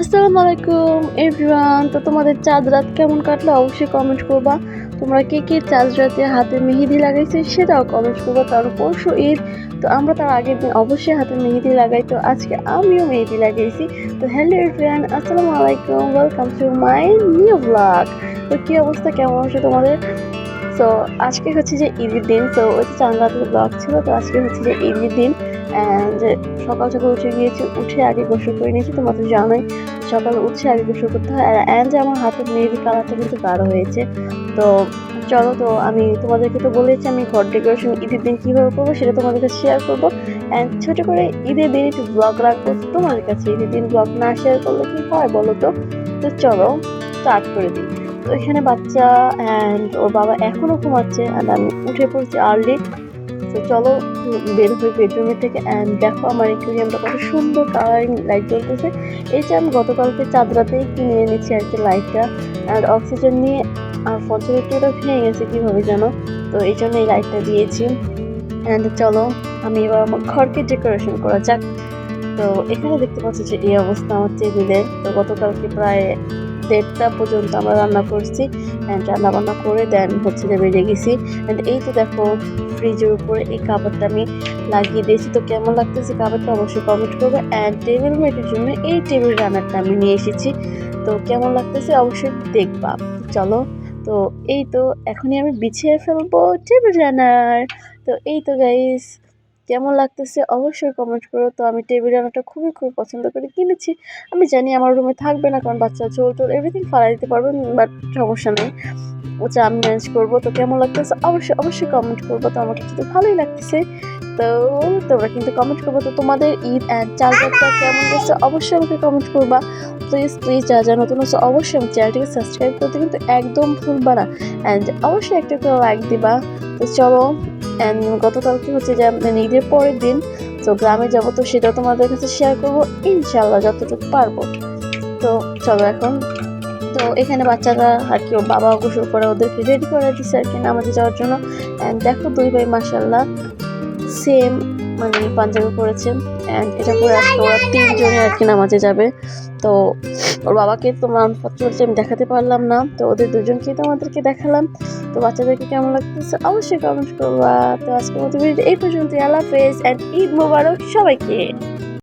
আসসালামু আলাইকুম এভরিওয়ান। তো তোমাদের চাঁদ রাত কেমন কাটলো অবশ্যই কমেন্ট করবা। তোমরা কে চাঁদ রাতে হাতে মেহেদি লাগাইছে সেটাও কমেন্ট করবা। কারণ পরশু ঈদ, তো আমরা তার আগের দিন অবশ্যই হাতে মেহেদি লাগাই। তো আজকে আমিও মেহেদি লাগাইছি। তো হ্যালো এভরিওয়ান, আসসালামু আলাইকুম, welcome to my new blog. তো কি অবস্থা, কেমন আছে তোমাদের? সো আজকে হচ্ছে যে ঈদের দিন। তো ওই যে চাঁদ রাতের ব্লগ ছিল। তো আজকে হচ্ছে যে ঈদের দিন অ্যান্ড সকাল সকাল উঠে গিয়েছি, উঠে আগে গোসল করে নিয়েছি। তোমার তো জানোই সকালে উঠে আগে গোসল করতে হয়। অ্যান্ড আমার হাতের মেহেদি কালারটা কিন্তু গাঢ় হয়েছে। তো চলো, তো আমি তোমাদেরকে তো বলেছি আমি ঘর ডেকোরেশন ঈদের দিন কীভাবে করবো সেটা তোমাদের কাছে শেয়ার করবো। অ্যান্ড ছোটো করে ঈদের দিন একটু ব্লগ রাখবো তোমাদের কাছে। ঈদের দিন ব্লগ না শেয়ার করলে কি হয় বলো তো? তো চলো স্টার্ট করে দিই। তো এখানে বাচ্চা অ্যান্ড ওর বাবা এখনও ঘুমাচ্ছে অ্যান্ড আমি উঠে পড়ছি আর্লি। তো চলো বের হই বেডরুমের থেকে। অ্যান্ড দেখো আমার অ্যাকুয়ারিয়ামটা কত সুন্দর কালারিং লাইট জ্বলতেছে। এই যে আমি গতকালকে চাঁদ রাতেই কিনে এনেছি আর কি লাইটটা। অ্যান্ড অক্সিজেন নিয়ে আর ফর্চুনেটলিটা ভেঙে গেছে কীভাবে জানো, তো এই জন্য এই লাইটটা দিয়েছি। অ্যান্ড চলো আমি এবার আমার ঘরকে ডেকোরেশন করা যাক। তো এখানে দেখতে পাচ্ছি যে এই অবস্থা আমার টেবিলের। তো গতকালকে প্রায় 1:30টা পর্যন্ত আমরা রান্না করছি। অ্যান্ড রান্না বান্না করে দেন হচ্ছে যে বেরিয়ে গেছি। অ্যান্ড এই তো দেখো ফ্রিজের উপরে এই কাপড়টা আমি লাগিয়ে দিয়েছি। তো কেমন লাগতেছে কাপড়টা অবশ্যই কমেন্ট করবে। অ্যান্ড টেবিল মেটের জন্য এই টেবিল রানারটা আমি নিয়ে এসেছি। তো কেমন লাগতেছে অবশ্যই দেখবা। চলো, তো এই তো এখনই আমি বিছিয়ে ফেলবো টেবিল রানার। তো এই তো গাইস, কেমন লাগতেছে অবশ্যই কমেন্ট করো। তো আমি টেবিল রানারটা খুবই পছন্দ করে কিনেছি। আমি জানি আমার রুমে থাকবে না, কারণ বাচ্চা চোর টোর এভরিথিং ফালাই দিতে পারবে, বাট সমস্যা নেই, ওটা আমি ম্যানেজ করবো। তো কেমন লাগতেছে অবশ্যই কমেন্ট করবো। তো আমার কাছে তো ভালোই লাগতেছে। তো তোমরা কিন্তু কমেন্ট করবো। তো তোমাদের ঈদ অ্যান্ড চাঁদ রাতটা কেমন গেছে অবশ্যই আমাকে কমেন্ট করবা। প্লিজ যা নতুন হচ্ছে অবশ্যই আমার চ্যানেলটিকে সাবস্ক্রাইব করতে কিন্তু একদম ভুলবা না। অ্যান্ড অবশ্যই একটা করে লাইক দিবা। তো চলো, অ্যান্ড গতকালকে হচ্ছে যে ঈদের পরের দিন তো গ্রামে যাবো, তো সেটা তোমাদের কাছে শেয়ার করবো ইনশাল্লাহ যতটুকু পারবো। তো চলো এখন, তো এখানে বাচ্চারা আর কি ওর বাবা গোসল করে ওদেরকে রেডি করে দিচ্ছে আর কি নামাজে যাওয়ার জন্য। অ্যান্ড দেখো দুই ভাই মাশাল্লাহ সেম মানে পাঞ্জাবি পরেছে। অ্যান্ড এটা পরে আজকে ওরা 3জনে আর কি নামাজে যাবে। তো ওর বাবাকে তো আনফর্চুনেটলি আমি দেখাতে পারলাম না, তো ওদের দুজনকেই তো আমাদেরকে দেখালাম। তো বাচ্চাদেরকে কেমন লাগতেছে অবশ্যই কমেন্ট করবা। তো আজকের মতো ভিডিও এই পর্যন্ত, আল্লাহ হাফেজ অ্যান্ড ঈদ মোবারক সবাইকে।